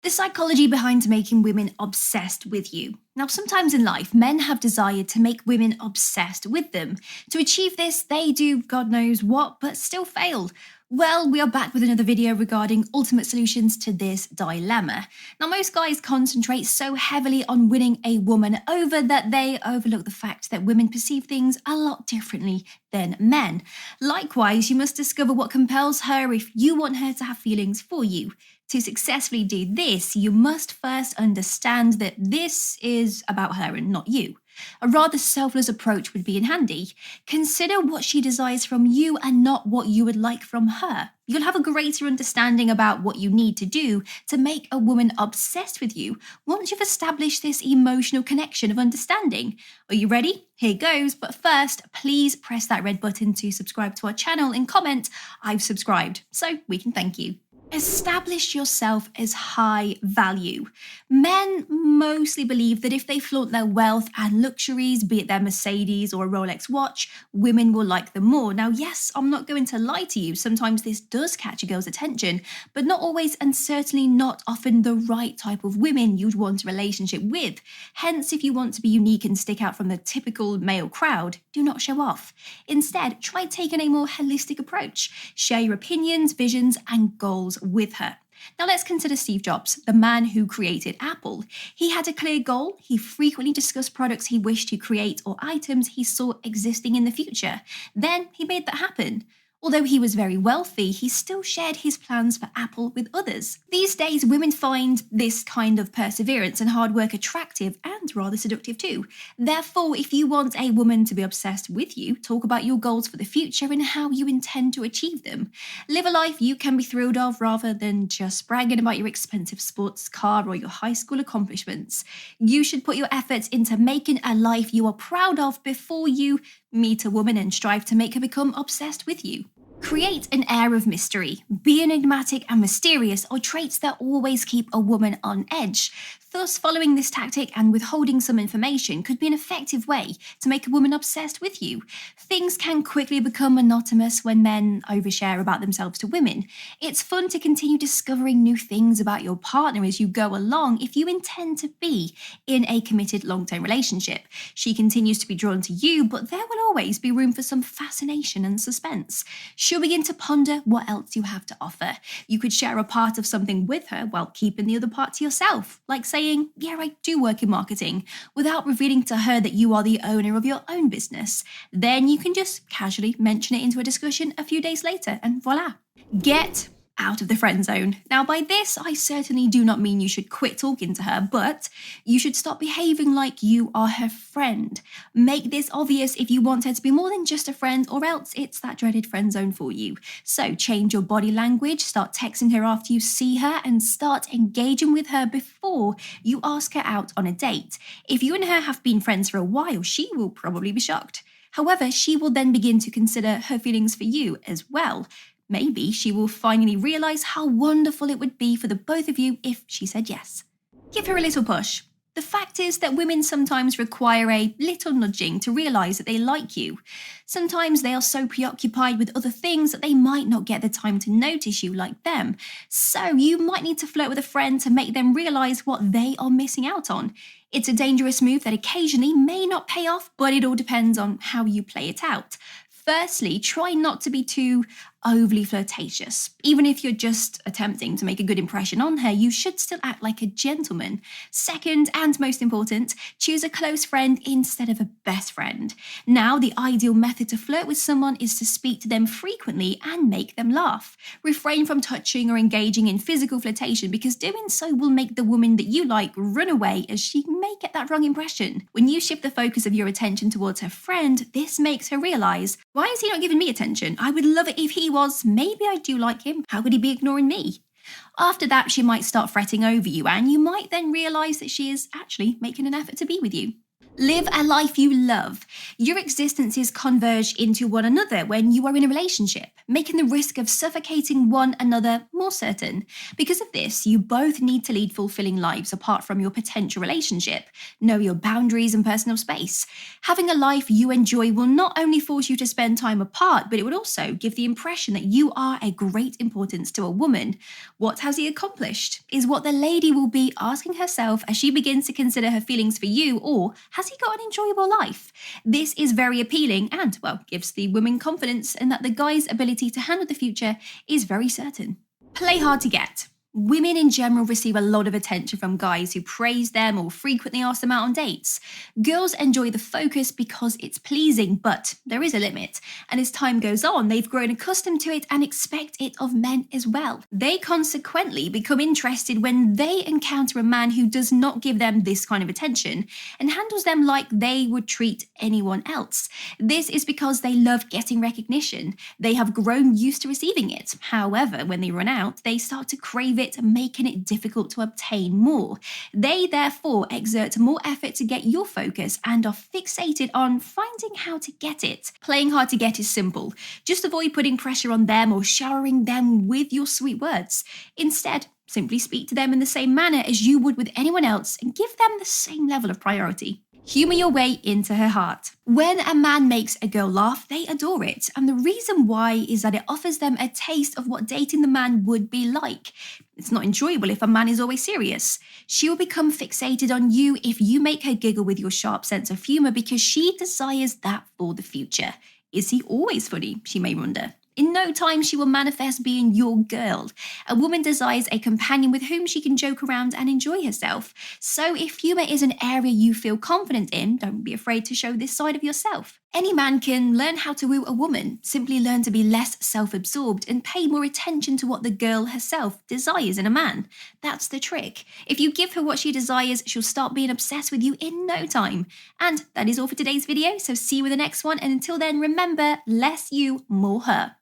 The psychology behind making women obsessed with you. Now, sometimes in life, men have desired to make women obsessed with them. To achieve this, they do God knows what, but still fail. Well, we are back with another video regarding ultimate solutions to this dilemma. Now, most guys concentrate so heavily on winning a woman over that they overlook the fact that women perceive things a lot differently than men. Likewise, you must discover what compels her if you want her to have feelings for you. To successfully do this, you must first understand that this is about her and not you. A rather selfless approach would be in handy. Consider what she desires from you and not what you would like from her. You'll have a greater understanding about what you need to do to make a woman obsessed with you once you've established this emotional connection of understanding. Are you ready? Here goes, but first, please press that red button to subscribe to our channel and comment, "I've subscribed," so we can thank you. Establish yourself as high value. Men mostly believe that if they flaunt their wealth and luxuries, be it their Mercedes or a Rolex watch, women will like them more. Now, yes, I'm not going to lie to you. Sometimes this does catch a girl's attention, but not always, and certainly not often the right type of women you'd want a relationship with. Hence, if you want to be unique and stick out from the typical male crowd, do not show off. Instead, try taking a more holistic approach. Share your opinions, visions, and goals with her. Now let's consider Steve Jobs, the man who created Apple. He had a clear goal. He frequently discussed products he wished to create or items he saw existing in the future. Then he made that happen. Although he was very wealthy, he still shared his plans for Apple with others. These days, women find this kind of perseverance and hard work attractive and rather seductive too. Therefore, if you want a woman to be obsessed with you, talk about your goals for the future and how you intend to achieve them. Live a life you can be thrilled of rather than just bragging about your expensive sports car or your high school accomplishments. You should put your efforts into making a life you are proud of before you meet a woman and strive to make her become obsessed with you. Create an air of mystery. Be enigmatic and mysterious are traits that always keep a woman on edge. Thus, following this tactic and withholding some information could be an effective way to make a woman obsessed with you. Things can quickly become monotonous when men overshare about themselves to women. It's fun to continue discovering new things about your partner as you go along if you intend to be in a committed long-term relationship. She continues to be drawn to you, but there will always be room for some fascination and suspense. She'll begin to ponder what else you have to offer. You could share a part of something with her while keeping the other part to yourself, like saying, "Yeah, I do work in marketing," without revealing to her that you are the owner of your own business. Then you can just casually mention it into a discussion a few days later, and voila. Get out of the friend zone. Now, by this, I certainly do not mean you should quit talking to her, but you should stop behaving like you are her friend. Make this obvious if you want her to be more than just a friend, or else it's that dreaded friend zone for you. So change your body language, start texting her after you see her, and start engaging with her before you ask her out on a date. If you and her have been friends for a while, she will probably be shocked. However, she will then begin to consider her feelings for you as well. Maybe she will finally realize how wonderful it would be for the both of you if she said yes. Give her a little push. The fact is that women sometimes require a little nudging to realize that they like you. Sometimes they are so preoccupied with other things that they might not get the time to notice you like them. So you might need to flirt with a friend to make them realize what they are missing out on. It's a dangerous move that occasionally may not pay off, but it all depends on how you play it out. Firstly, try not to be too overly flirtatious. Even if you're just attempting to make a good impression on her, you should still act like a gentleman. Second, and most important, choose a close friend instead of a best friend. Now, the ideal method to flirt with someone is to speak to them frequently and make them laugh. Refrain from touching or engaging in physical flirtation, because doing so will make the woman that you like run away, as she may get that wrong impression. When you shift the focus of your attention towards her friend, this makes her realize, why is he not giving me attention? I would love it if he was. Maybe I do like him. How could he be ignoring me? After that, she might start fretting over you, and you might then realize that she is actually making an effort to be with you. Live a life you love. Your existences converge into one another when you are in a relationship, making the risk of suffocating one another more certain. Because of this, you both need to lead fulfilling lives apart from your potential relationship. Know your boundaries and personal space. Having a life you enjoy will not only force you to spend time apart, but it would also give the impression that you are a great importance to a woman. What has he accomplished? Is what the lady will be asking herself as she begins to consider her feelings for you, or has he got an enjoyable life? This is very appealing and, well, gives the woman confidence in that the guy's ability to handle the future is very certain. Play hard to get. Women in general receive a lot of attention from guys who praise them or frequently ask them out on dates. Girls enjoy the focus because it's pleasing, but there is a limit. And as time goes on, they've grown accustomed to it and expect it of men as well. They consequently become interested when they encounter a man who does not give them this kind of attention and handles them like they would treat anyone else. This is because they love getting recognition. They have grown used to receiving it. However, when they run out, they start to crave it, making it difficult to obtain more. They therefore exert more effort to get your focus and are fixated on finding how to get it. Playing hard to get is simple. Just avoid putting pressure on them or showering them with your sweet words. Instead, simply speak to them in the same manner as you would with anyone else and give them the same level of priority. Humor your way into her heart. When a man makes a girl laugh, they adore it. And the reason why is that it offers them a taste of what dating the man would be like. It's not enjoyable if a man is always serious. She will become fixated on you if you make her giggle with your sharp sense of humor because she desires that for the future. Is he always funny? She may wonder. In no time, she will manifest being your girl. A woman desires a companion with whom she can joke around and enjoy herself. So if humor is an area you feel confident in, don't be afraid to show this side of yourself. Any man can learn how to woo a woman. Simply learn to be less self-absorbed and pay more attention to what the girl herself desires in a man. That's the trick. If you give her what she desires, she'll start being obsessed with you in no time. And that is all for today's video, so see you in the next one. And until then, remember, less you, more her.